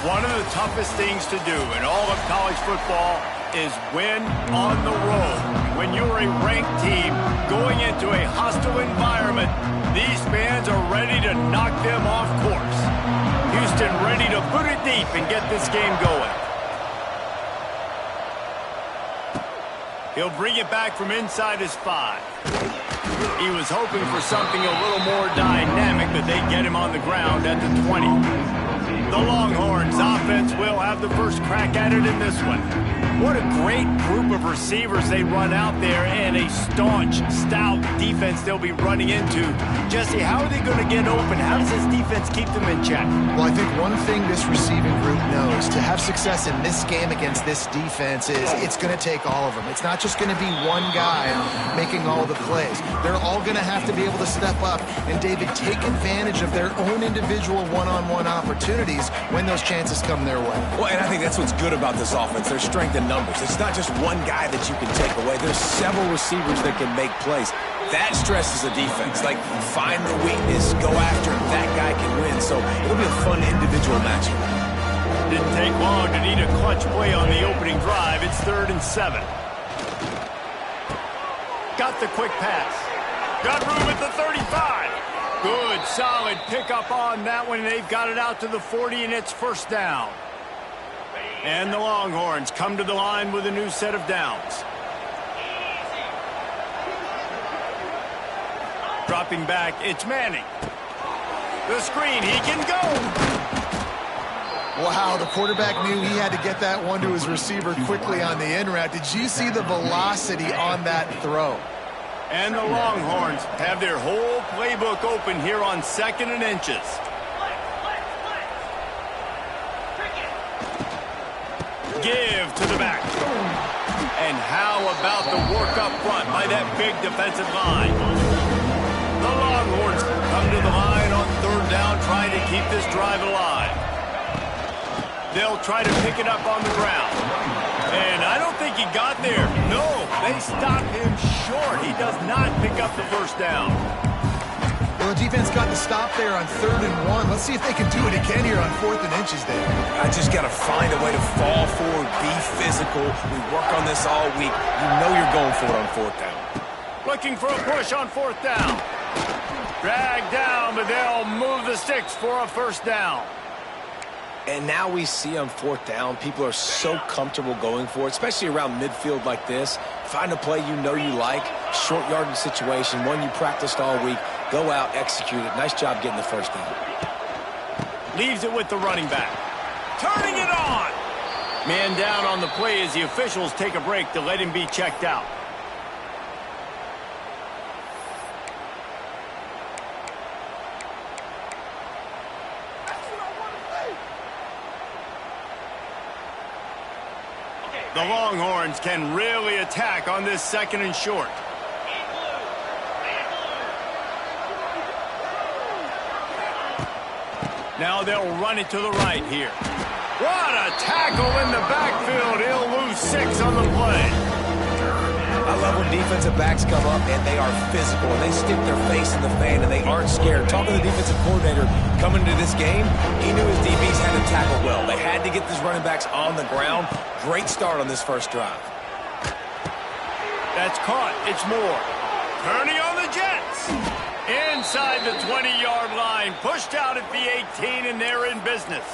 One of the toughest things to do in all of college football is win on the road. When you're a ranked team going into a hostile environment, these fans are ready to knock them off course. Houston ready to put it deep and get this game going. He'll bring it back from inside his 5. He was hoping for something a little more dynamic, but they get him on the ground at the 20. The Longhorns offense will have the first crack at it in this one. What a great group of receivers they run out there, and a staunch, stout defense they'll be running into. Jesse, how are they going to get open? How does this defense keep them in check? Well, I think one thing this receiving group knows, to have success in this game against this defense, is it's going to take all of them. It's not just going to be one guy making all the plays. They're all going to have to be able to step up and, David, take advantage of their own individual one-on-one opportunities when those chances come their way. Well, and I think that's what's good about this offense. Their strength in numbers. It's not just one guy that you can take away. There's several receivers that can make plays. That stresses a defense. Like, find the weakness, go after it. That guy can win. So it'll be a fun individual matchup. Didn't take long to need a clutch play on the opening drive. It's 3rd and 7. Got the quick pass. Got room at the 35. Good, solid pickup on that one. They've got it out to the 40, and it's first down. And the Longhorns come to the line with a new set of downs. Dropping back, it's Manning. The screen, he can go. Wow, the quarterback knew he had to get that one to his receiver quickly on the in route. Did you see the velocity on that throw? And the Longhorns have their whole playbook open here on 2nd and inches. Give to the back. And how about the work up front by that big defensive line? The Longhorns come to the line on 3rd down, trying to keep this drive alive. They'll try to pick it up on the ground. And I don't think he got there. No, they stopped him short. He does not pick up the first down. Well, the defense got the stop there on 3rd and 1. Let's see if they can do it again here on 4th and inches, Dave. I just got to find a way to fall forward, be physical. We work on this all week. You know you're going for it on 4th down. Looking for a push on 4th down. Dragged down, but they'll move the sticks for a first down. And now we see on 4th down, people are so comfortable going for it, especially around midfield like this. Find a play you know you like, short yardage situation, one you practiced all week. Go out, execute it. Nice job getting the first down. Leaves it with the running back. Turning it on. Man down on the play as the officials take a break to let him be checked out. The Longhorns can really attack on this 2nd and short. Now they'll run it to the right here. What a tackle in the backfield. He'll lose 6 on the play. I love when defensive backs come up and they are physical and they stick their face in the fan and they aren't scared. Talking to the defensive coordinator coming into this game, he knew his DBs had to tackle well. They had to get these running backs on the ground. Great start on this first drive. That's caught. It's Moore. Turning on the Jets. Inside the 20-yard line. Pushed out at the 18, and they're in business.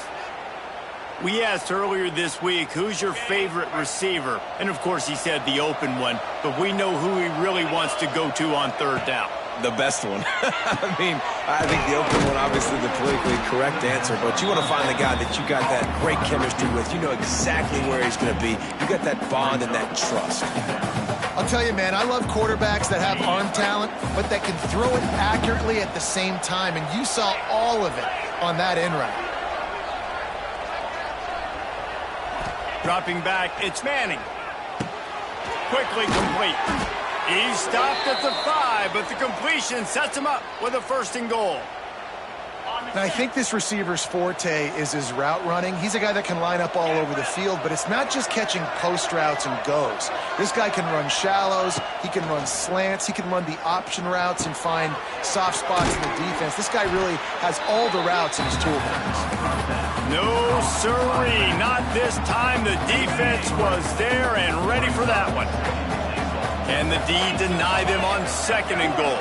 We asked earlier this week, who's your favorite receiver? And, of course, he said the open one. But we know who he really wants to go to on 3rd down. The best one. I mean, I think the open one, obviously the politically correct answer, but you want to find the guy that you got that great chemistry with. You know exactly where he's going to be. You got that bond and that trust. I'll tell you, man, I love quarterbacks that have arm talent, but that can throw it accurately at the same time, and you saw all of it on that in route. Dropping back, it's Manning. Quickly complete. He stopped at the 5, but the completion sets him up with a 1st and goal. And I think this receiver's forte is his route running. He's a guy that can line up all over the field, but it's not just catching post routes and goes. This guy can run shallows, he can run slants, he can run the option routes and find soft spots in the defense. This guy really has all the routes in his toolbox. No, sirree, not this time. The defense was there and ready for that one. And the D deny them on 2nd and goal.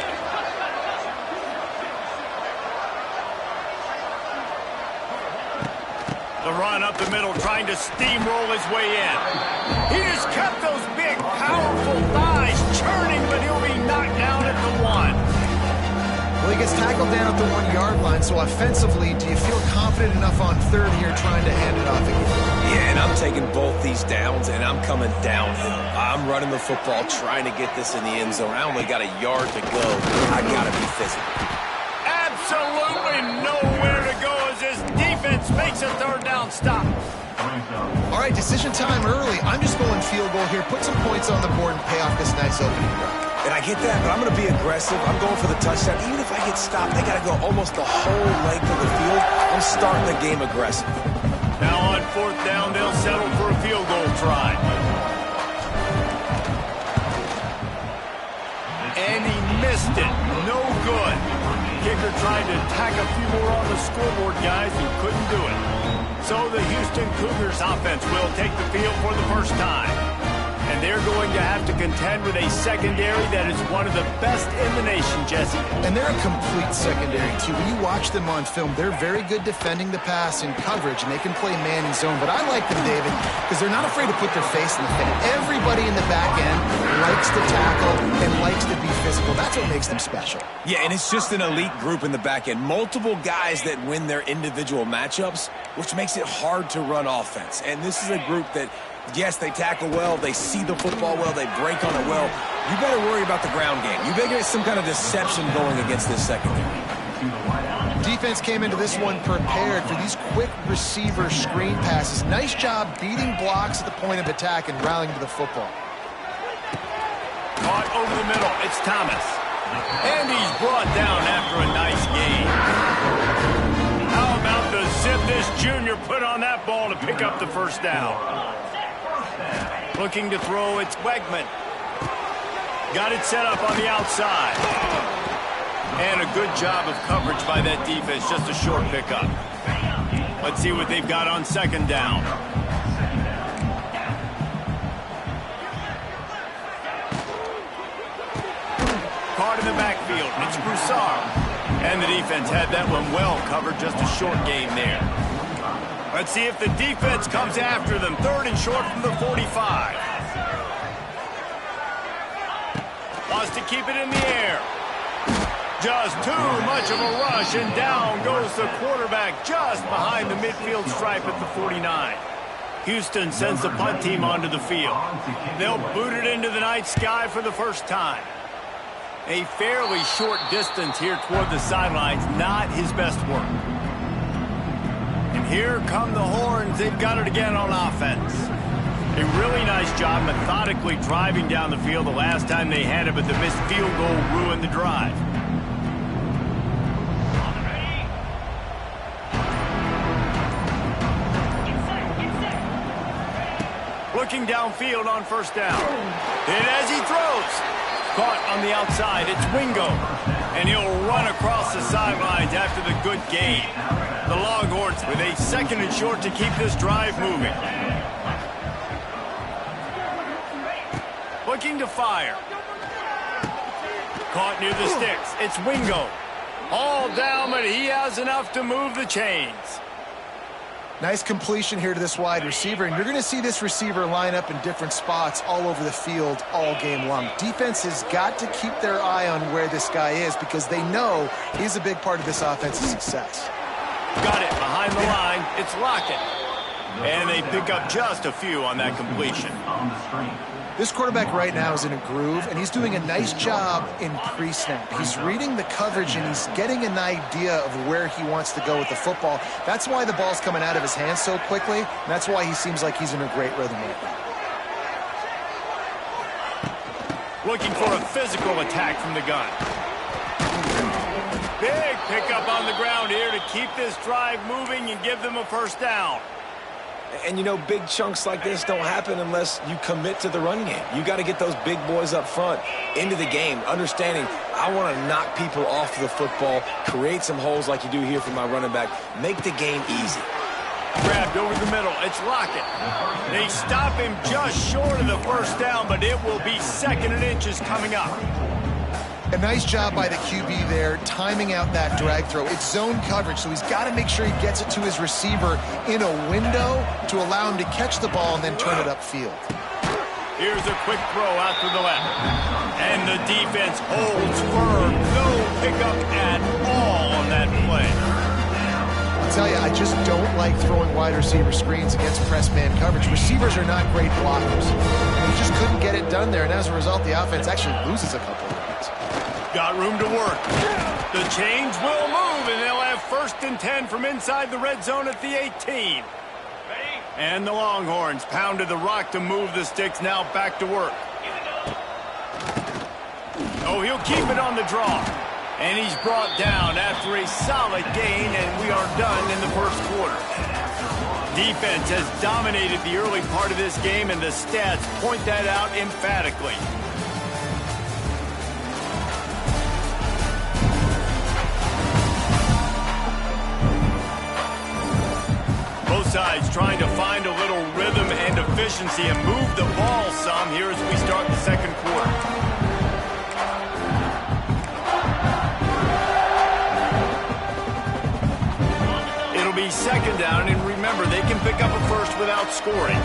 The run up the middle, trying to steamroll his way in. He just kept those big, powerful thighs churning, but he'll be knocked down at the 1. Well, he gets tackled down at the 1-yard line, so offensively, do you feel confident enough on 3rd here trying to hand it off again? Yeah, and I'm taking both these downs, and I'm coming downhill. I'm running the football, trying to get this in the end zone. I only got a yard to go. I got to be physical. Absolutely nowhere to go as this defense makes a 3rd down stop. All right, decision time early. I'm just going field goal here. Put some points on the board and pay off this nice opening run. And I get that, but I'm going to be aggressive. I'm going for the touchdown. Even if I get stopped, they got to go almost the whole length of the field. I'm starting the game aggressive. Now on 4th down, they'll settle for a field goal try. And he missed it. No good. Kicker tried to tack a few more on the scoreboard, guys. He couldn't do it. So the Houston Cougars offense will take the field for the first time. And they're going to have to contend with a secondary that is one of the best in the nation, Jesse. And they're a complete secondary, too. When you watch them on film, they're very good defending the pass in coverage, and they can play man and zone. But I like them, David, because they're not afraid to put their face in the fan. Everybody in the back end likes to tackle and likes to be physical. That's what makes them special. Yeah, and it's just an elite group in the back end. Multiple guys that win their individual matchups, which makes it hard to run offense. And this is a group that, yes, they tackle well, they see the football well, they break on it well. You better worry about the ground game. You better get some kind of deception going against this secondary. Defense came into this one prepared for these quick receiver screen passes. Nice job beating blocks at the point of attack and rallying to the football. Caught over the middle. It's Thomas. And he's brought down after a nice gain. How about the zip this junior put on that ball to pick up the 1st down? Looking to throw, it's Wegman. Got it set up on the outside. And a good job of coverage by that defense, just a short pickup. Let's see what they've got on 2nd down. Caught in the backfield, it's Broussard. And the defense had that one well covered, just a short gain there. Let's see if the defense comes after them. 3rd and short from the 45. Wants to keep it in the air. Just too much of a rush, and down goes the quarterback just behind the midfield stripe at the 49. Houston sends the punt team onto the field. They'll boot it into the night sky for the first time. A fairly short distance here toward the sidelines, not his best work. And here come the horns. They've got it again on offense. A really nice job methodically driving down the field the last time they had it, but the missed field goal ruined the drive. Looking downfield on 1st down. And as he throws, caught on the outside, it's Wingo. And he'll run across the sidelines after the good gain. The Longhorns with a 2nd and short to keep this drive moving. Looking to fire. Caught near the sticks. It's Wingo. All down, but he has enough to move the chains. Nice completion here to this wide receiver, and you're going to see this receiver line up in different spots all over the field all game long. Defense has got to keep their eye on where this guy is because they know he's a big part of this offense's success. Got it behind the line. It's Lockett. And they pick up just a few on that completion. This quarterback right now is in a groove, and he's doing a nice job in pre-snap. He's reading the coverage, and he's getting an idea of where he wants to go with the football. That's why the ball's coming out of his hands so quickly, and that's why he seems like he's in a great rhythm right now. Looking for a physical attack from the gun. Big pickup on the ground here to keep this drive moving and give them a first down. And, you know, big chunks like this don't happen unless you commit to the run game. You got to get those big boys up front into the game, understanding I want to knock people off the football, create some holes like you do here for my running back, make the game easy. Grabbed over the middle. It's Lockett. They stop him just short of the first down, but it will be 2nd and inches coming up. A nice job by the QB there, timing out that drag throw. It's zone coverage, so he's got to make sure he gets it to his receiver in a window to allow him to catch the ball and then turn it upfield. Here's a quick throw out to the left. And the defense holds firm. No pickup at all on that play. I'll tell you, I just don't like throwing wide receiver screens against press man coverage. Receivers are not great blockers. And he just couldn't get it done there, and as a result, the offense actually loses a couple of points. Got room to work. The chains will move, and they'll have 1st and 10 from inside the red zone at the 18. And the Longhorns pounded the rock to move the sticks, now back to work. Oh, he'll keep it on the draw. And he's brought down after a solid gain, and we are done in the first quarter. Defense has dominated the early part of this game, and the stats point that out emphatically. Both sides trying to find a little rhythm and efficiency and move the ball some here as we start the second quarter. It'll be 2nd down, and remember, they can pick up a first without scoring.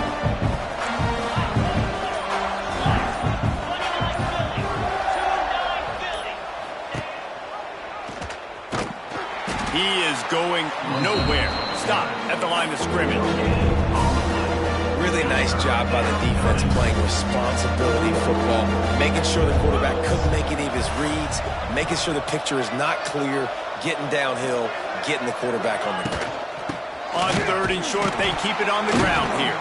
He is going nowhere. Stop at the line of scrimmage. Really nice job by the defense playing responsibility football, making sure the quarterback couldn't make any of his reads, making sure the picture is not clear, getting downhill, getting the quarterback on the ground. On 3rd and short, they keep it on the ground here.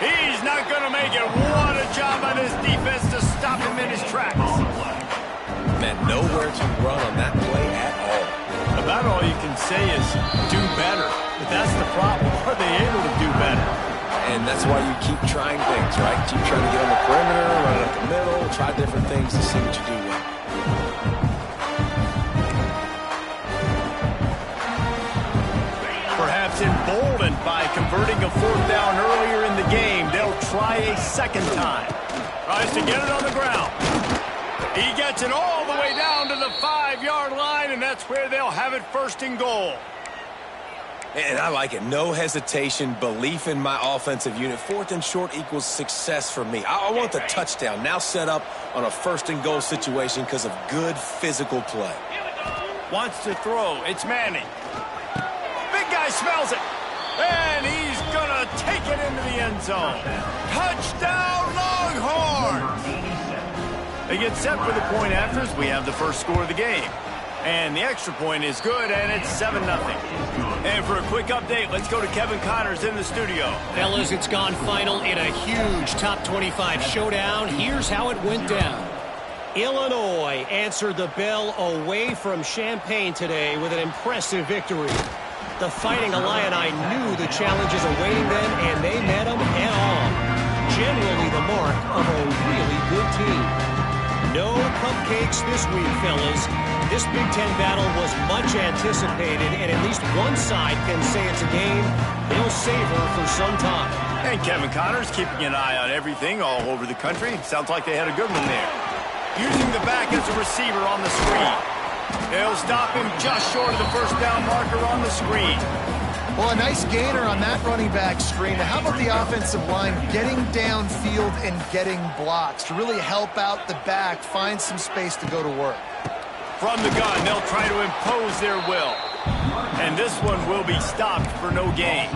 He's not going to make it. What a job by this defense to stop him in his tracks. Man, nowhere to run on that play at all. About all you can say is do better. But that's the problem. Are they able to do better? And that's why you keep trying things, right? Keep trying to get on the perimeter, run it up the middle, try different things to see what you do well. Perhaps emboldened by converting a 4th down earlier in the game, they'll try a 2nd time. Tries to get it on the ground. He gets it all the way down to the 5-yard line, and that's where they'll have it 1st and goal. And I like it. No hesitation, belief in my offensive unit. 4th and short equals success for me. I want the touchdown now set up on a 1st and goal situation because of good physical play. Wants to throw. It's Manning. Big guy smells it. And he's going to take it into the end zone. Touchdown, Longhorns! They get set for the point after as we have the first score of the game. And the extra point is good, and it's 7-0. And for a quick update, let's go to Kevin Connors in the studio. Fellas, it's gone final in a huge top 25 showdown. Here's how it went down. Illinois answered the bell away from Champaign today with an impressive victory. The Fighting Illini knew the challenges awaiting them, and they met them head-on. Generally the mark of a really good team. No cupcakes this week, fellas. This Big Ten battle was much anticipated, and at least one side can say it's a game they'll savor for some time. And Kevin Connors keeping an eye on everything all over the country. Sounds like they had a good one there. Using the back as a receiver on the screen. They'll stop him just short of the 1st down marker on the screen. Well, a nice gainer on that running back screen. Now, how about the offensive line getting downfield and getting blocks to really help out the back, find some space to go to work? From the gun, they'll try to impose their will. And this one will be stopped for no gain.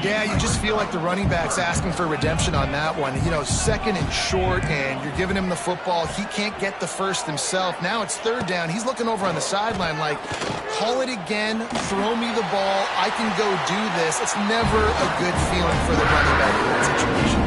Yeah, you just feel like the running back's asking for redemption on that one. You know, 2nd and short, and you're giving him the football. He can't get the first himself. Now it's 3rd down. He's looking over on the sideline like, call it again, throw me the ball, I can go do this. It's never a good feeling for the running back in that situation.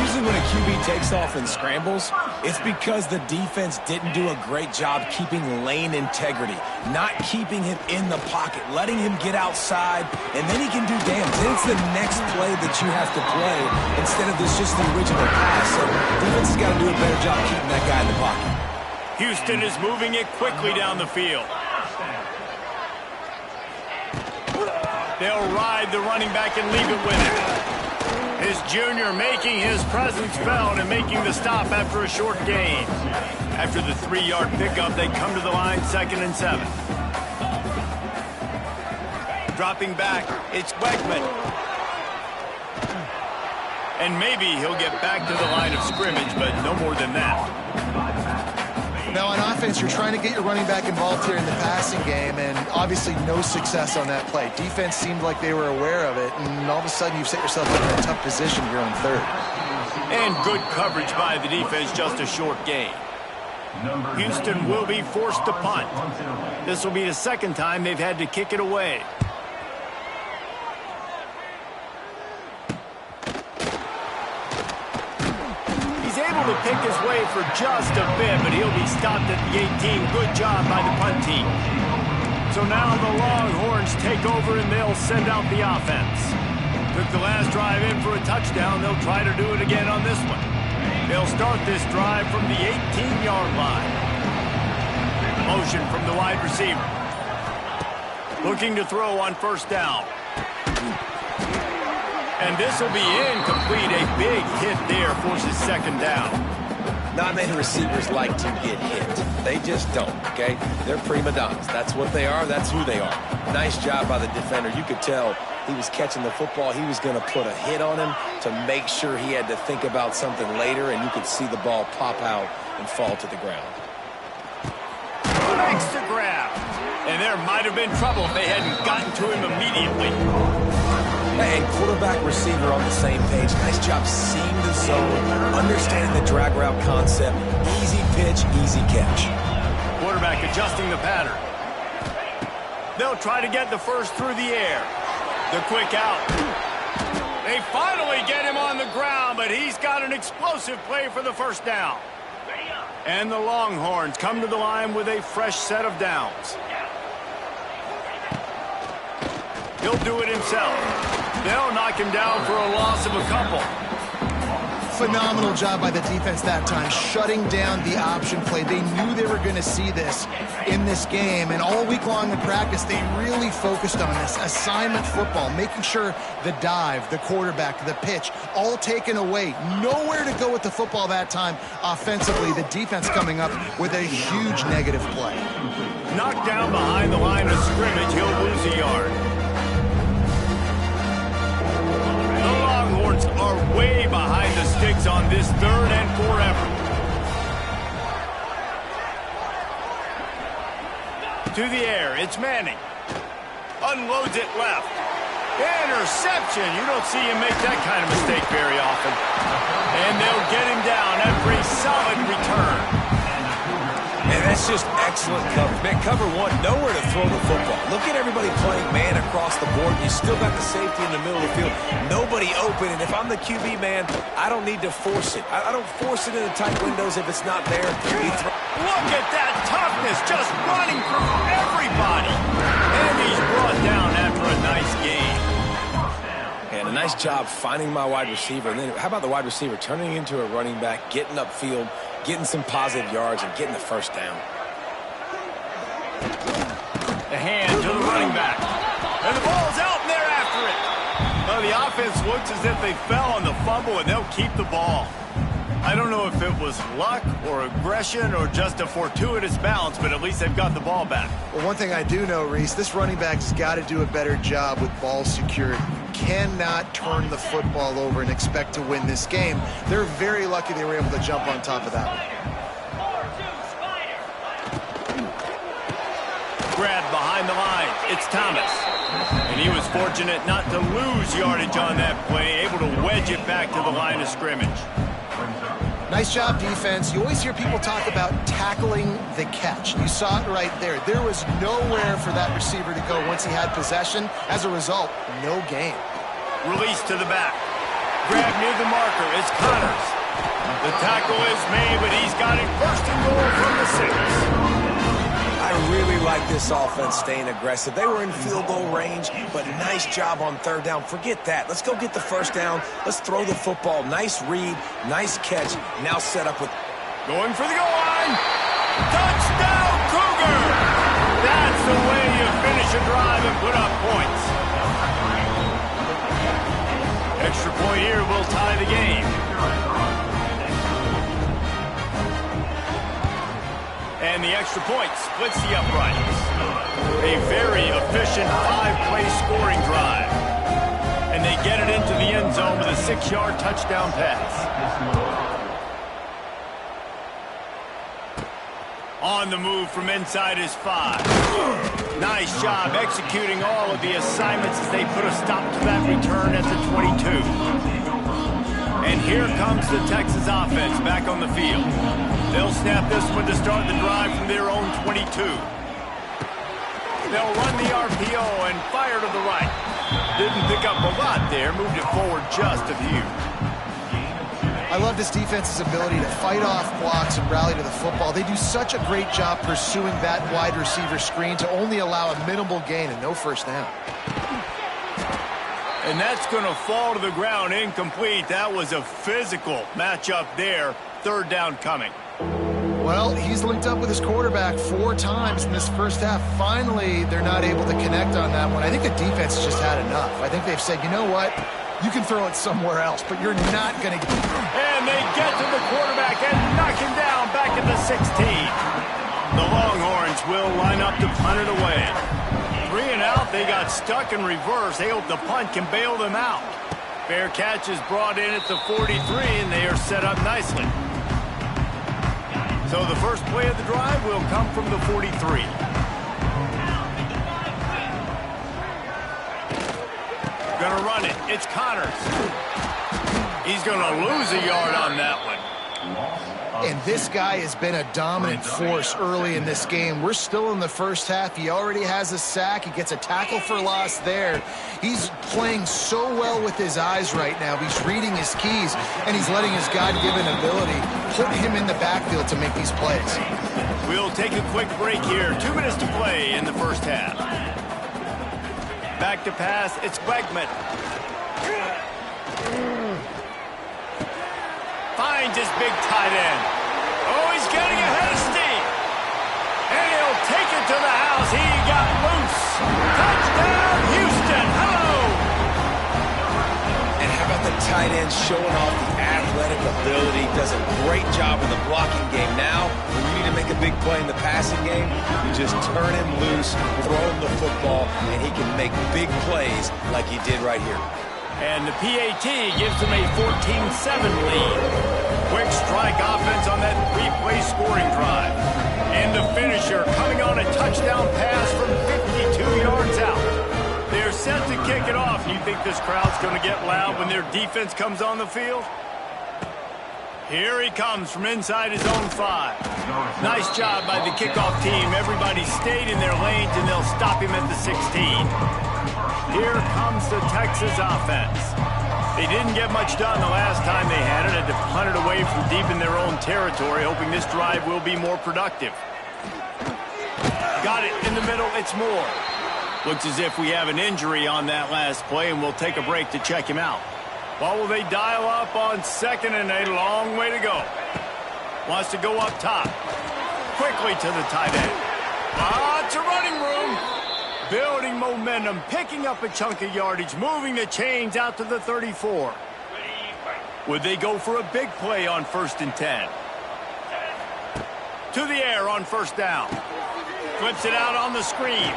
Usually when a QB takes off and scrambles, it's because the defense didn't do a great job keeping lane integrity, not keeping him in the pocket, letting him get outside, and then he can do damage. Then it's the next play that you have to play instead of just the original pass. So defense has got to do a better job keeping that guy in the pocket. Houston is moving it quickly down the field. They'll ride the running back and leave it with him. His junior making his presence felt and making the stop after a short gain. After the 3-yard pickup, they come to the line 2nd and 7. Dropping back, it's Wegman. And maybe he'll get back to the line of scrimmage, but no more than that. Now, on offense, you're trying to get your running back involved here in the passing game, and obviously no success on that play. Defense seemed like they were aware of it, and all of a sudden you've set yourself up in a tough position here on 3rd. And good coverage by the defense, just a short gain. Houston will be forced to punt. This will be the 2nd time they've had to kick it away. Able to pick his way for just a bit, but he'll be stopped at the 18. Good job by the punt team. So now the Longhorns take over and they'll send out the offense. Took the last drive in for a touchdown. They'll try to do it again on this one. They'll start this drive from the 18-yard line. Motion from the wide receiver. Looking to throw on 1st down. And this will be incomplete. A big hit there forces 2nd down. Not many receivers like to get hit. They just don't, okay? They're prima donnas. That's what they are. That's who they are. Nice job by the defender. You could tell he was catching the football. He was going to put a hit on him to make sure he had to think about something later, and you could see the ball pop out and fall to the ground. Makes the grab. And there might have been trouble if they hadn't gotten to him immediately. And quarterback receiver on the same page. Nice job seeing the zone, understanding the drag route concept. Easy pitch, easy catch. Quarterback adjusting the pattern. They'll try to get the first through the air. The quick out. They finally get him on the ground, but he's got an explosive play for the 1st down. And the Longhorns come to the line with a fresh set of downs. He'll do it himself. They'll knock him down for a loss of a couple. Phenomenal job by the defense that time, shutting down the option play. They knew they were going to see this in this game, and all week long in practice, they really focused on this assignment football, making sure the dive, the quarterback, the pitch, all taken away. Nowhere to go with the football that time offensively. The defense coming up with a huge negative play. Knocked down behind the line of scrimmage, he'll lose a yard. Longhorns are way behind the sticks on this 3rd and 4 effort. To the air, it's Manning. Unloads it left. Interception. You don't see him make that kind of mistake very often. And they'll get him down after a solid return. And that's just excellent coverage. Man, cover 1, nowhere to throw the football. Look at everybody playing man across the board. You still got the safety in the middle of the field. Nobody open. And if I'm the QB, man, I don't need to force it. I don't force it in the tight windows if it's not there. Look at that toughness, just running through everybody. And he's brought down after a nice game. And a nice job finding my wide receiver. And then how about the wide receiver turning into a running back, getting upfield, getting some positive yards, and getting the 1st down. The hand to the running back. And the ball's out, and they're after it. Well, the offense looks as if they fell on the fumble, and they'll keep the ball. I don't know if it was luck or aggression or just a fortuitous bounce, but at least they've got the ball back. Well, one thing I do know, Reese, this running back's got to do a better job with ball security. Cannot turn the football over and expect to win this game. They're very lucky they were able to jump on top of that one. Grab behind the line. It's Thomas. And he was fortunate not to lose yardage on that play, able to wedge it back to the line of scrimmage. Nice job, defense. You always hear people talk about tackling the catch. You saw it right there. There was nowhere for that receiver to go once he had possession. As a result, no gain. Release to the back. grab near the marker. It's Connors. The tackle is made, but he's got it first and goal from the 6. I really like this offense staying aggressive. They were in field goal range, but nice job on third down. Forget that. Let's go get the first down. Let's throw the football. Nice read, nice catch. Now set up with... Going for the goal line. Touchdown, Cougar! That's the way you finish a drive and put up points. Extra point here will tie the game. And the extra point splits the uprights. A very efficient 5-play scoring drive. And they get it into the end zone with a 6-yard touchdown pass. On the move from inside his 5. Nice job executing all of the assignments as they put a stop to that return at the 22. And here comes the Texas offense back on the field. They'll snap this one to start the drive from their own 22. They'll run the RPO and fire to the right. Didn't pick up a lot there, moved it forward just a few. I love this defense's ability to fight off blocks and rally to the football. They do such a great job pursuing that wide receiver screen to only allow a minimal gain and no first down. And that's going to fall to the ground incomplete. That was a physical matchup there. Third down coming. Well, he's linked up with his quarterback 4 times in this first half. Finally, they're not able to connect on that one. I think the defense just had enough. I think they've said, you know what? You can throw it somewhere else, but you're not going to... And they get to the quarterback and knock him down back at the 16. The Longhorns will line up to punt it away. 3 and out, they got stuck in reverse. They hope the punt can bail them out. Fair catch is brought in at the 43, and they are set up nicely. So the first play of the drive will come from the 43. Gonna run it. It's Connors. He's gonna lose a yard on that one. And this guy has been a dominant force early in this game. We're still in the first half. He already has a sack. He gets a tackle for loss there. He's playing so well with his eyes right now. He's reading his keys, and he's letting his God-given ability put him in the backfield to make these plays. We'll take a quick break here. 2 minutes to play in the first half. Back to pass. It's Wegman. Finds his big tight end. Oh, he's getting ahead of steam. And he'll take it to the house. He got loose. Touchdown, Houston. Hello. And how about the tight end showing off the athletic ability? Does a great job in the blocking game. Now, when you need to make a big play in the passing game, you just turn him loose, throw him the football, and he can make big plays like he did right here. And the PAT gives them a 14-7 lead. Quick strike offense on that 3-play scoring drive. And the finisher coming on a touchdown pass from 52 yards out. They're set to kick it off. You think this crowd's going to get loud when their defense comes on the field? Here he comes from inside his own 5. Nice job by the kickoff team. Everybody stayed in their lanes, and they'll stop him at the 16. Here comes the Texas offense. They didn't get much done the last time they had it. Had to punt it away from deep in their own territory, hoping this drive will be more productive. Got it in the middle. It's Moore. Looks as if we have an injury on that last play, and we'll take a break to check him out. What will they dial up on 2nd and a long way to go? Wants to go up top. Quickly to the tight end. Lots of running room. Building momentum, picking up a chunk of yardage, moving the chains out to the 34. Would they go for a big play on 1st and 10? To the air on 1st down. Flips it out on the screen.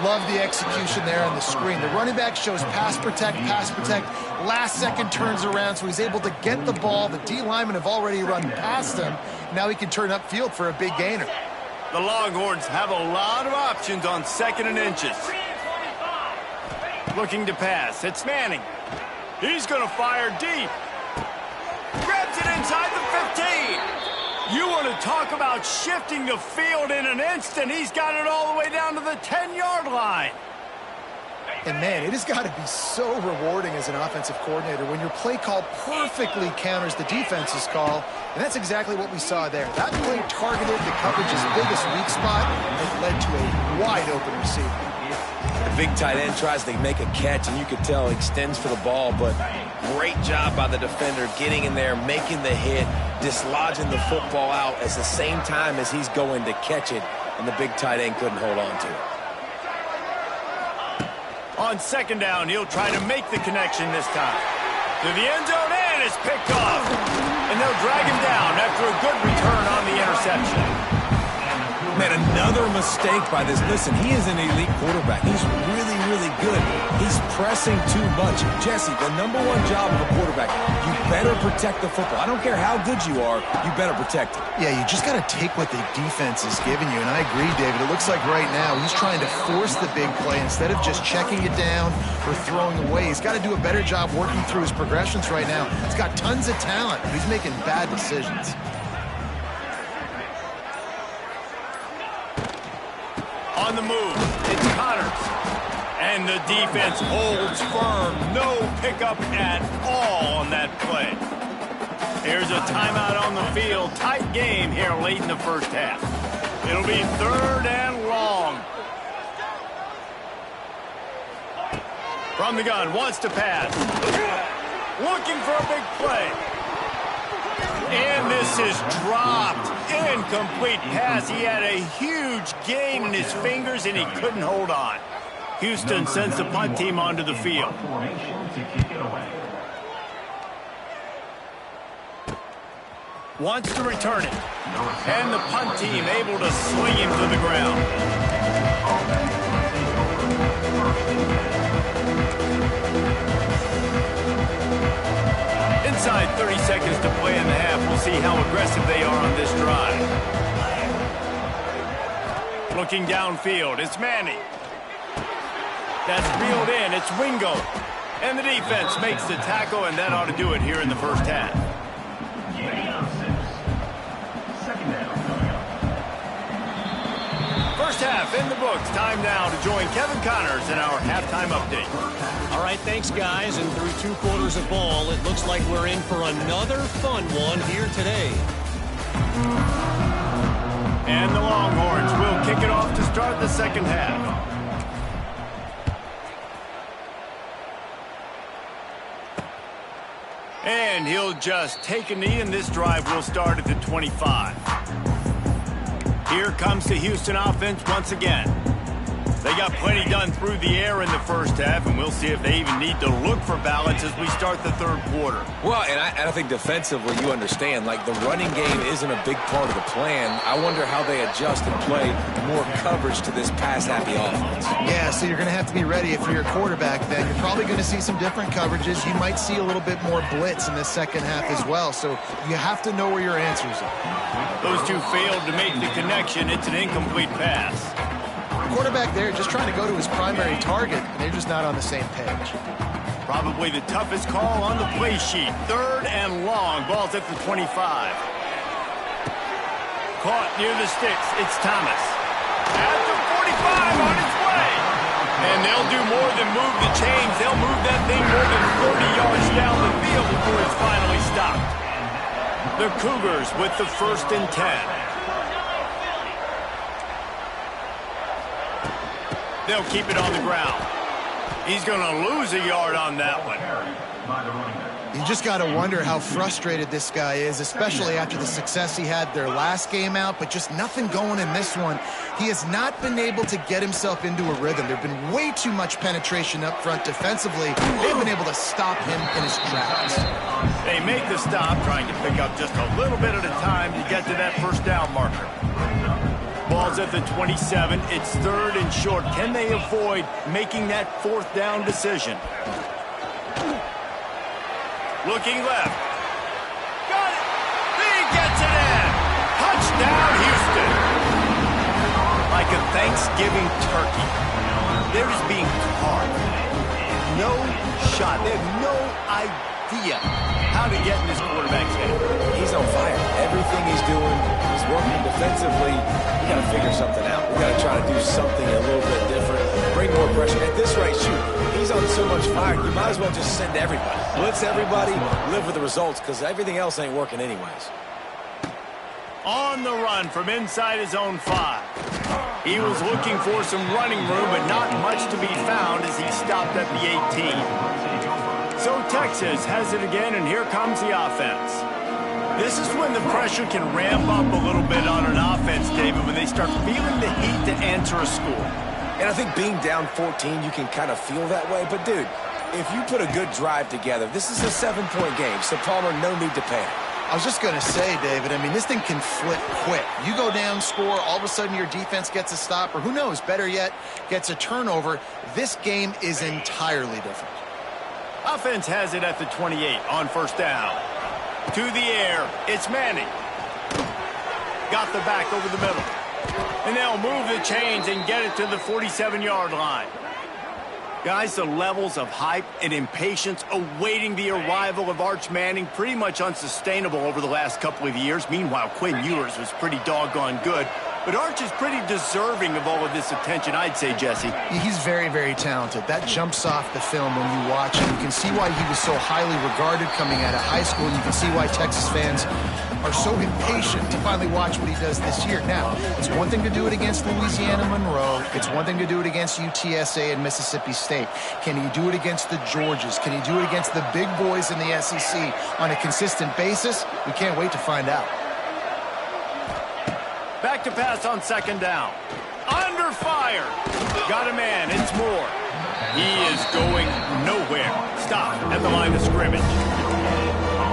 Love the execution there on the screen. The running back shows pass protect. Last second turns around, so he's able to get the ball. The D linemen have already run past him. Now he can turn upfield for a big gainer. The Longhorns have a lot of options on 2nd and inches. Looking to pass. It's Manning. He's going to fire deep. Grabs it inside the 15. You want to talk about shifting the field in an instant. He's got it all the way down to the 10-yard line. And, man, it has got to be so rewarding as an offensive coordinator when your play call perfectly counters the defense's call, and that's exactly what we saw there. That play targeted the coverage's biggest weak spot, and it led to a wide-open receiver. The big tight end tries to make a catch, and you could tell he extends for the ball, but great job by the defender getting in there, making the hit, dislodging the football out at the same time as he's going to catch it, and the big tight end couldn't hold on to it. On second down, he'll try to make the connection this time. To the end zone, and it's picked off. And they'll drag him down after a good return on the interception. Man, another mistake by this. Listen, he is an elite quarterback. He's really, really good. He's pressing too much. Jesse, the number one job of a quarterback, you better protect the football. I don't care how good you are, you better protect it. Yeah, you just got to take what the defense is giving you, and I agree, David. It looks like right now he's trying to force the big play instead of just checking it down or throwing away. He's got to do a better job working through his progressions right now. He's got tons of talent, but he's making bad decisions. On the move, it's Connors. And the defense holds firm. No pickup at all on that play. Here's a timeout on the field. Tight game here late in the first half. It'll be third and long. From the gun, wants to pass. Looking for a big play. And this is dropped. Incomplete pass. He had a huge gain in his fingers, and he couldn't hold on. Houston sends the punt team onto the field. Wants to return it. And the punt team able to swing him to the ground. Inside 30 seconds to play in the half. We'll see how aggressive they are on this drive. Looking downfield, it's Manning. That's reeled in, it's Wingo. And the defense makes the tackle, and that ought to do it here in the first half. First half in the books. Time now to join Kevin Connors in our halftime update. All right, thanks, guys. And through 2 quarters of ball, it looks like we're in for another fun one here today. And the Longhorns will kick it off to start the second half. And he'll just take a knee, and this drive will start at the 25. Here comes the Houston offense once again. They got plenty done through the air in the first half, and we'll see if they even need to look for balance as we start the third quarter. Well, and I think defensively, you understand, like the running game isn't a big part of the plan. I wonder how they adjust and play more coverage to this pass-happy offense. Yeah, so you're going to have to be ready if you're your quarterback then. You're probably going to see some different coverages. You might see a little bit more blitz in the second half as well, so you have to know where your answers are. Those two failed to make the connection. It's an incomplete pass. Quarterback there just trying to go to his primary target, and they're just not on the same page. Probably the toughest call on the play sheet. Third and long. Ball's at the 25. Caught near the sticks. It's Thomas. At the 45 on its way. And they'll do more than move the chains. They'll move that thing more than 30 yards down the field before it's finally stopped. The Cougars with the 1st and 10. They'll keep it on the ground. He's going to lose a yard on that one. You just got to wonder how frustrated this guy is, especially after the success he had their last game out, but just nothing going in this one. He has not been able to get himself into a rhythm. There's been way too much penetration up front defensively. They've been able to stop him in his tracks. They make the stop, trying to pick up just a little bit at a time to get to that first down marker. Ball's at the 27. It's third and short. Can they avoid making that 4th down decision? Looking left. Got it. He gets it in. Touchdown, Houston. Like a Thanksgiving turkey. They're just being carved. No shot. They have no idea idea how to get in this quarterback's head. He's on fire. Everything he's doing, he's working defensively. We got to figure something out. We got to try to do something a little bit different. Bring more pressure. At this rate, shoot, he's on so much fire, you might as well just send everybody. Blitz everybody, live with the results, because everything else ain't working anyways. On the run from inside his own 5. He was looking for some running room, but not much to be found as he stopped at the 18. So Texas has it again, and here comes the offense. This is when the pressure can ramp up a little bit on an offense, David, when they start feeling the heat to answer a score. And I think being down 14, you can kind of feel that way. But, dude, if you put a good drive together, this is a 7-point game, so Palmer, no need to panic. I was just going to say, David, I mean, this thing can flip quick. You go down, score, all of a sudden your defense gets a stop, or who knows, better yet, gets a turnover. This game is entirely different. Offense has it at the 28 on first down. To the air, it's Manning. Got the back over the middle. And they'll move the chains and get it to the 47-yard line. Guys, the levels of hype and impatience awaiting the arrival of Arch Manning pretty much unsustainable over the last couple of years. Meanwhile, Quinn Ewers was pretty doggone good. But Arch is pretty deserving of all of this attention, I'd say, Jesse. He's very, very talented. That jumps off the film when you watch him. You can see why he was so highly regarded coming out of high school. And you can see why Texas fans are so impatient to finally watch what he does this year. Now, it's one thing to do it against Louisiana Monroe. It's one thing to do it against UTSA and Mississippi State. Can he do it against the Georgias? Can he do it against the big boys in the SEC on a consistent basis? We can't wait to find out. Back to pass on second down. Under fire. Got a man. It's Moore. He is going nowhere. Stop at the line of scrimmage.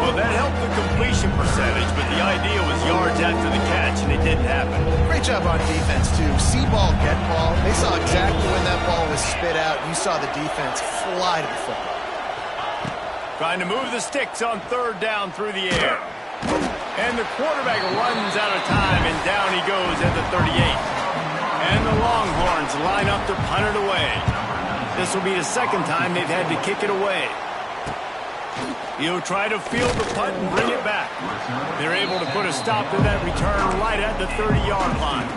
Well, that helped the completion percentage, but the idea was yards after the catch, and it didn't happen. Great job on defense, too. See ball, get ball. They saw exactly when that ball was spit out. You saw the defense fly to the football. Trying to move the sticks on third down through the air. And the quarterback runs out of time, and down he goes at the 38. And the Longhorns line up to punt it away. This will be the second time they've had to kick it away. He'll try to field the punt and bring it back. They're able to put a stop to that return right at the 30-yard line.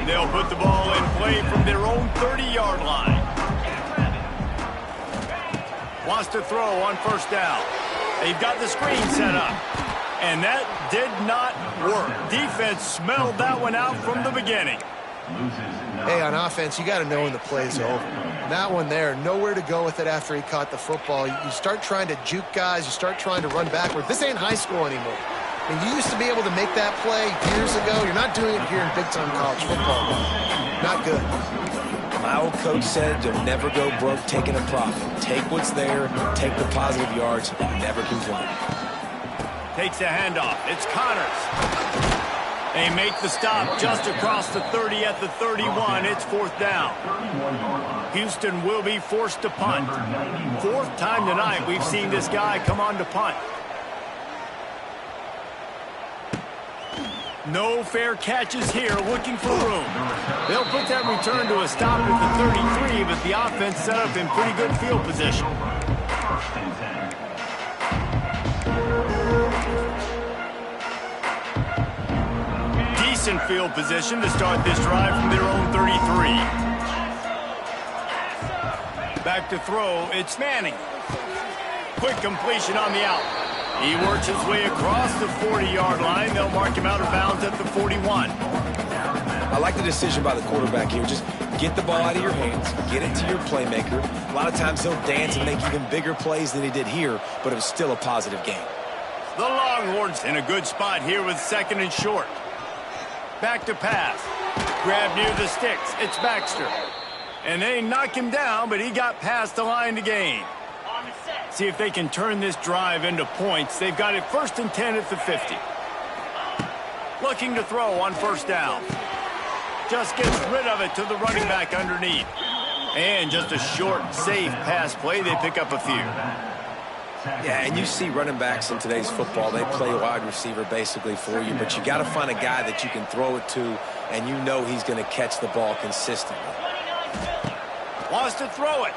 They'll put the ball in play from their own 30-yard line. Wants to throw on first down. They've got the screen set up. And that did not work. Defense smelled that one out from the beginning. Hey, on offense, you got to know when the play's over. That one there, nowhere to go with it after he caught the football. You start trying to juke guys. You start trying to run backward. This ain't high school anymore. I mean, you used to be able to make that play years ago. You're not doing it here in big-time college football. Not good. My old coach said you'll never go broke taking a profit. Take what's there, take the positive yards, and never complain. Takes a handoff. It's Connors. They make the stop just across the 30 at the 31. It's fourth down. Houston will be forced to punt. Fourth time tonight we've seen this guy come on to punt. No fair catches here, looking for room. They'll put that return to a stop at the 33, but the offense set up in pretty good field position. Decent field position to start this drive from their own 33. Back to throw, it's Manning. Quick completion on the out. He works his way across the 40-yard line. They'll mark him out of bounds at the 41. I like the decision by the quarterback here. Just get the ball out of your hands, get it to your playmaker. A lot of times he'll dance and make even bigger plays than he did here, but it was still a positive game. The Longhorns in a good spot here with second and short. Back to pass. Grab near the sticks. It's Baxter. And they knock him down, but he got past the line to gain. See if they can turn this drive into points. They've got it first and 10 at the 50. Looking to throw on first down. Just gets rid of it to the running back underneath. And just a short, safe pass play. They pick up a few. Yeah, and you see running backs in today's football, they play wide receiver basically for you, but you got to find a guy that you can throw it to, and you know he's going to catch the ball consistently. Wants to throw it.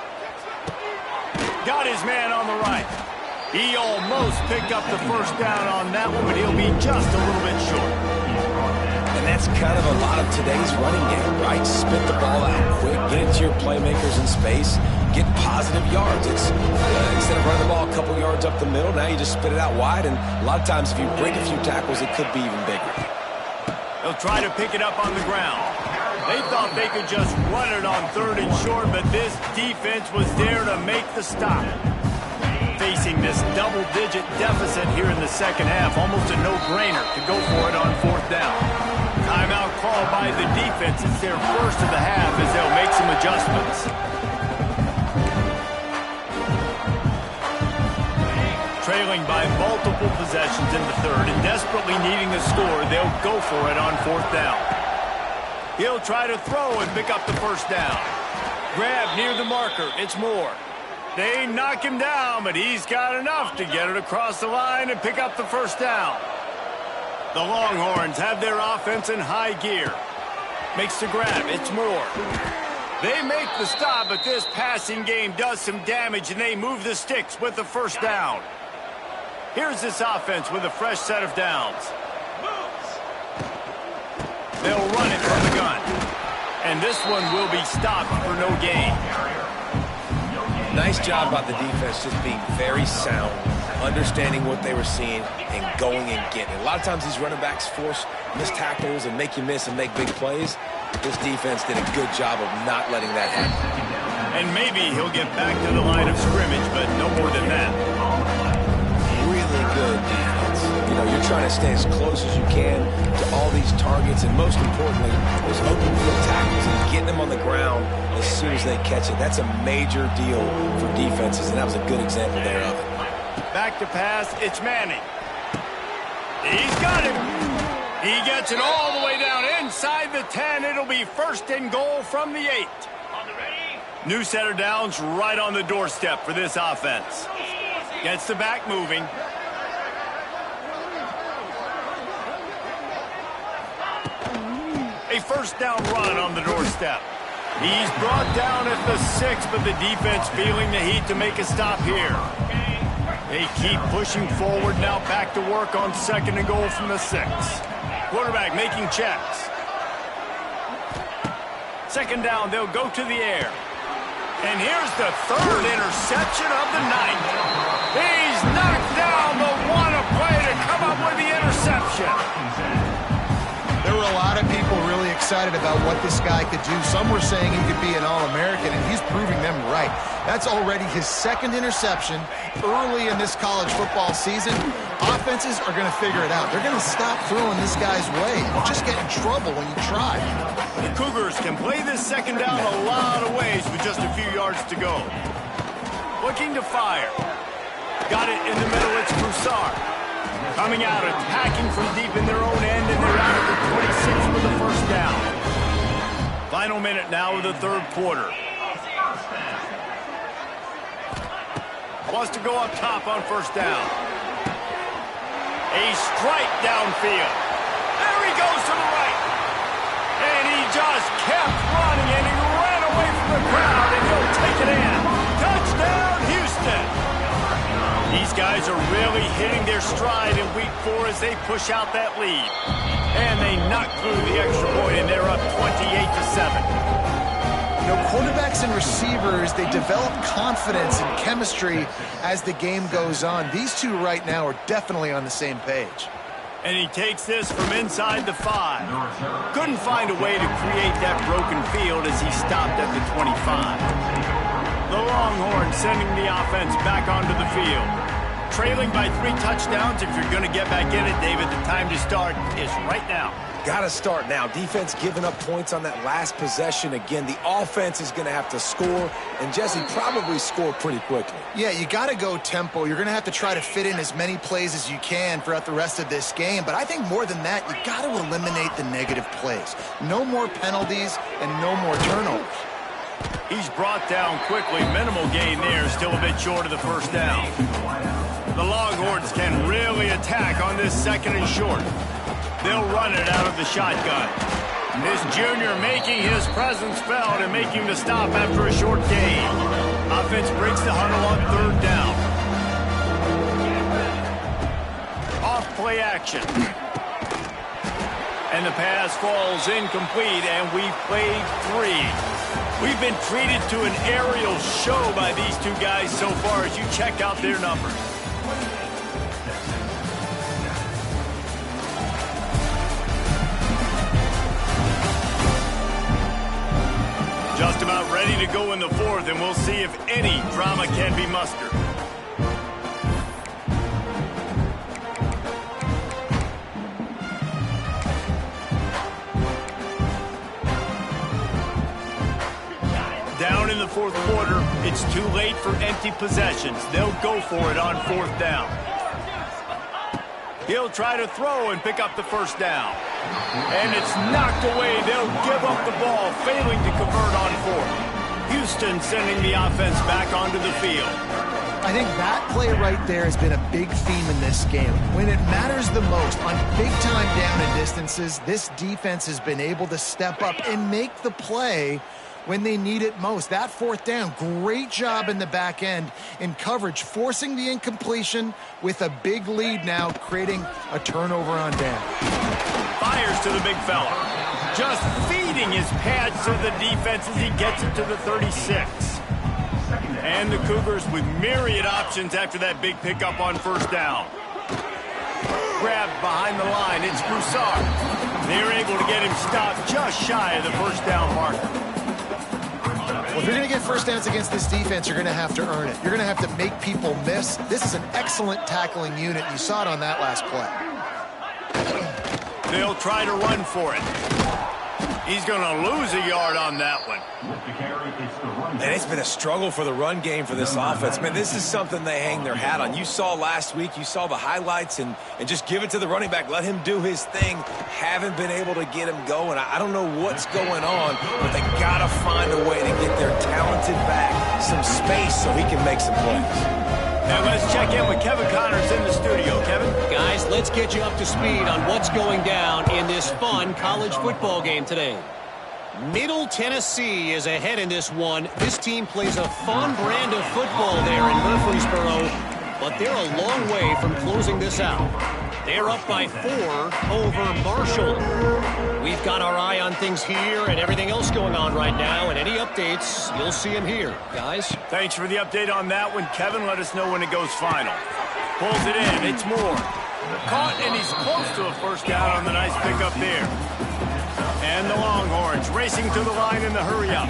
Got his man on the right. He almost picked up the first down on that one, but he'll be just a little bit short. And that's kind of a lot of today's running game, right? Spit the ball out quick, get it to your playmakers in space, get positive yards. It's instead of running the ball a couple yards up the middle, now you just spit it out wide, and a lot of times if you break a few tackles, it could be even bigger. They'll try to pick it up on the ground. They thought they could just run it on 3rd and short, but this defense was there to make the stop. Facing this double-digit deficit here in the second half, almost a no-brainer to go for it on 4th down. Timeout called by the defense. It's their first of the half as they'll make some adjustments. Trailing by multiple possessions in the 3rd and desperately needing a score, they'll go for it on 4th down. He'll try to throw and pick up the first down. Grab near the marker. It's Moore. They knock him down, but he's got enough to get it across the line and pick up the first down. The Longhorns have their offense in high gear. Makes the grab. It's Moore. They make the stop, but this passing game does some damage, and they move the sticks with the first down. Here's this offense with a fresh set of downs. They'll run it from the gun. And this one will be stopped for no gain. Nice job by the defense just being very sound, understanding what they were seeing, and going and getting it. A lot of times these running backs force missed tackles and make you miss and make big plays. This defense did a good job of not letting that happen. And maybe he'll get back to the line of scrimmage, but no more than that. Really good defense. You know, you're trying to stay as close as you can to all these targets, and most importantly, those open field tackles and getting them on the ground as soon as they catch it. That's a major deal for defenses, and that was a good example there of it. Back to pass, it's Manning. He's got him. He gets it all the way down inside the 10. It'll be 1st and goal from the 8. New set of downs right on the doorstep for this offense. Gets the back moving. A first down run on the doorstep. He's brought down at the 6, but the defense feeling the heat to make a stop here. They keep pushing forward now, back to work on 2nd and goal from the 6. Quarterback making checks. 2nd down, they'll go to the air. And here's the 3rd interception of the night. He's knocked down the one-a-play to come up with the interception. There were a lot of people really excited about what this guy could do. Some were saying he could be an All-American, and he's proving them right. That's already his 2nd interception early in this college football season. Offenses are going to figure it out. They're going to stop throwing this guy's way. You just get in trouble when you try. The Cougars can play this 2nd down a lot of ways with just a few yards to go. Looking to fire. Got it in the middle. It's Broussard. Coming out, attacking from deep in their own end, and they're out at the 26 with the first down. Final minute now of the 3rd quarter. Wants to go up top on 1st down. A strike downfield. There he goes to the right. And he just kept running, and he ran away from the crowd, and he'll take it in. Touchdown, Houston. These guys are really hitting their stride in week 4 as they push out that lead. And they knock through the extra point, and they're up 28-7. You know, quarterbacks and receivers, they develop confidence and chemistry as the game goes on. These two right now are definitely on the same page. And he takes this from inside the 5. Couldn't find a way to create that broken field as he stopped at the 25. The Longhorns sending the offense back onto the field. Trailing by 3 touchdowns. If you're going to get back in it, David, the time to start is right now. Got to start now. Defense giving up points on that last possession. Again, the offense is going to have to score, and Jesse probably score pretty quickly. Yeah, you got to go tempo. You're going to have to try to fit in as many plays as you can throughout the rest of this game. But I think more than that, you got to eliminate the negative plays. No more penalties and no more turnovers. He's brought down quickly. Minimal gain there. Still a bit short of the first down. The Longhorns can really attack on this 2nd and short. They'll run it out of the shotgun. This junior making his presence felt and making the stop after a short gain. Offense breaks the huddle on 3rd down. play action. And the pass falls incomplete, and we've played 3. We've been treated to an aerial show by these two guys so far as you check out their numbers. Just about ready to go in the 4th, and we'll see if any drama can be mustered. Down in the 4th quarter, it's too late for empty possessions. They'll go for it on 4th down. He'll try to throw and pick up the first down. And it's knocked away. They'll give up the ball, failing to convert on 4th. Houston sending the offense back onto the field. I think that play right there has been a big theme in this game. When it matters the most, on big-time down and distances, this defense has been able to step up and make the play when they need it most. That 4th down, great job in the back end in coverage, forcing the incompletion with a big lead now, creating a turnover on down. Fires to the big fella. Just feeding his pads to the defense as he gets it to the 36. And the Cougars with myriad options after that big pickup on 1st down. Grabbed behind the line, it's Broussard. They're able to get him stopped just shy of the 1st down marker. Well, if you're going to get 1st downs against this defense, you're going to have to earn it. You're going to have to make people miss. This is an excellent tackling unit. You saw it on that last play. They'll try to run for it. He's going to lose a yard on that one. And it's been a struggle for the run game for this offense. Man, this is something they hang their hat on. You saw last week, you saw the highlights, and just give it to the running back. Let him do his thing. Haven't been able to get him going. I don't know what's going on, but they got to find a way to get their talented back some space so he can make some plays. Now let's check in with Kevin Connors in the studio. Kevin? Guys, let's get you up to speed on what's going down in this fun college football game today. Middle Tennessee is ahead in this one. This team plays a fun brand of football there in Murfreesboro, but they're a long way from closing this out. They're up by 4 over Marshall. We've got our eye on things here and everything else going on right now, and any updates, you'll see them here. Guys? Thanks for the update on that one, Kevin. Let us know when it goes final. Pulls it in. It's Moore. Caught, and he's close to a 1st down on the nice pickup there. And the Longhorns racing to the line in the hurry-up.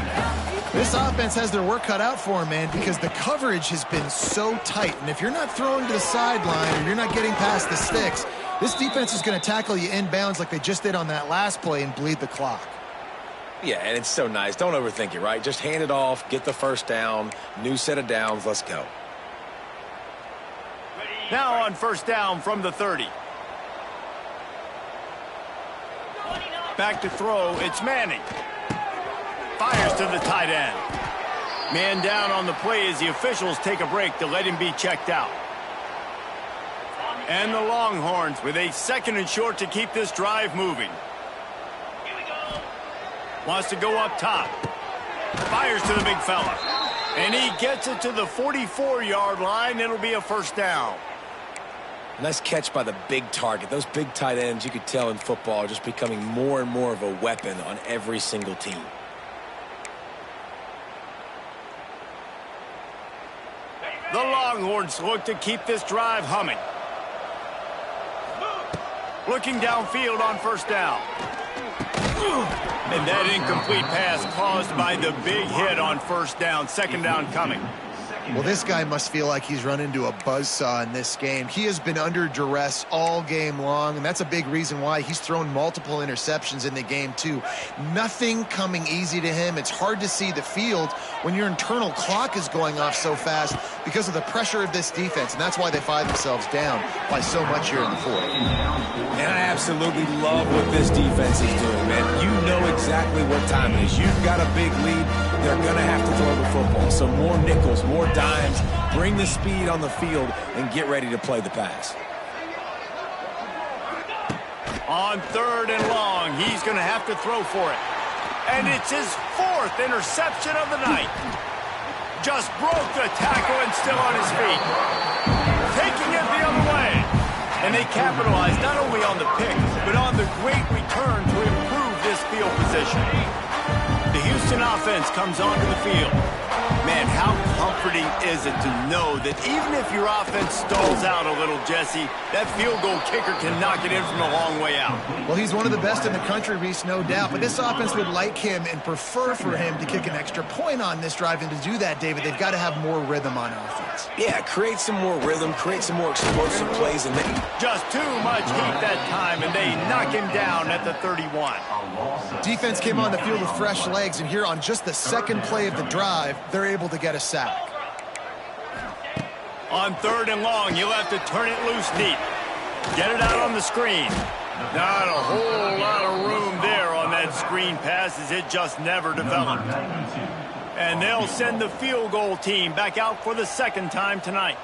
This offense has their work cut out for them, man, because the coverage has been so tight. And if you're not throwing to the sideline or you're not getting past the sticks, this defense is going to tackle you inbounds like they just did on that last play and bleed the clock. Yeah, and it's so nice. Don't overthink it, right? Just hand it off, get the 1st down, new set of downs, let's go. Now on 1st down from the 30. Back to throw, it's Manning. Fires to the tight end. Man down on the play as the officials take a break to let him be checked out. And the Longhorns with a 2nd and short to keep this drive moving. Wants to go up top. Fires to the big fella. And he gets it to the 44-yard line. It'll be a 1st down. Nice catch by the big target. Those big tight ends, you could tell in football, are just becoming more and more of a weapon on every single team. The Longhorns look to keep this drive humming. Looking downfield on 1st down. And that incomplete pass caused by the big hit on 1st down. 2nd down coming. Well, this guy must feel like he's run into a buzzsaw in this game. He has been under duress all game long, and that's a big reason why he's thrown multiple interceptions in the game, too. Nothing coming easy to him. It's hard to see the field when your internal clock is going off so fast because of the pressure of this defense, and that's why they find themselves down by so much here in the 4th. And I absolutely love what this defense is doing, man. You know exactly what time it is. You've got a big lead. They're going to have to throw the football. So more nickels, more dimes, bring the speed on the field, and get ready to play the pass. On 3rd and long, he's going to have to throw for it. And it's his 4th interception of the night. Just broke the tackle and still on his feet. Taking it the other way. And And they capitalized not only on the pick, but on the great return to improve this field position. The Houston offense comes onto the field. Man, how comforting is it to know that even if your offense stalls out a little, Jesse, that field goal kicker can knock it in from a long way out. Well, he's one of the best in the country, Reese, no doubt. But this offense would like him and prefer for him to kick an extra point on this drive. And to do that, David, they've got to have more rhythm on offense. Yeah, create some more rhythm, create some more explosive plays. And just too much heat that time, and they knock him down at the 31. Defense came on the field with fresh legs, and here on just the second play of the drive, they're able to get a sack. On 3rd and long, you'll have to turn it loose deep. Get it out on the screen. Not a whole lot of room there on that screen pass, as it just never developed. And they'll send the field goal team back out for the second time tonight.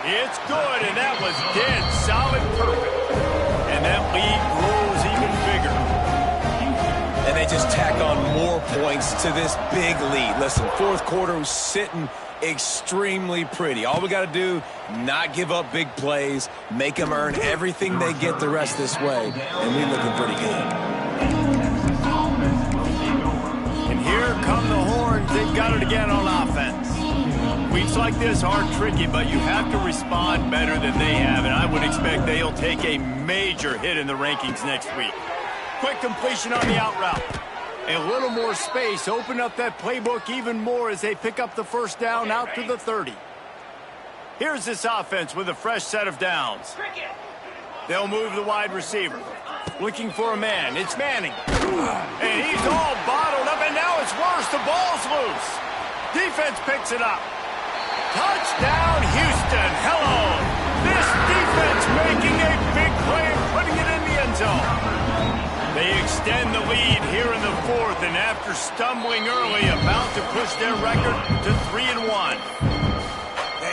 It's good, and that was dead solid perfect. And that lead grows even bigger. And they just tack on more points to this big lead. Listen, 4th quarter was sitting extremely pretty. All we got to do, not give up big plays, make them earn everything they get the rest this way, and we're looking pretty good. And here come the horns. They've got it again on offense. Weeks like this are tricky, but you have to respond better than they have, and I would expect they'll take a major hit in the rankings next week. Quick completion on the out route. A little more space. Open up that playbook even more as they pick up the first down out to the 30. Here's this offense with a fresh set of downs. They'll move the wide receiver. Looking for a man. It's Manning. And he's all bottled up, and now it's worse. The ball's loose. Defense picks it up. Touchdown, Houston. Hello. This defense making a big play and putting it in the end zone. They extend the lead here in the 4th, and after stumbling early, about to push their record to 3-1.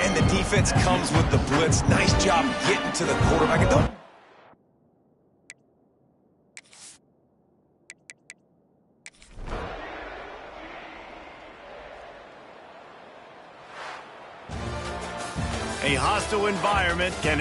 And the defense comes with the blitz. Nice job getting to the quarterback. A hostile environment can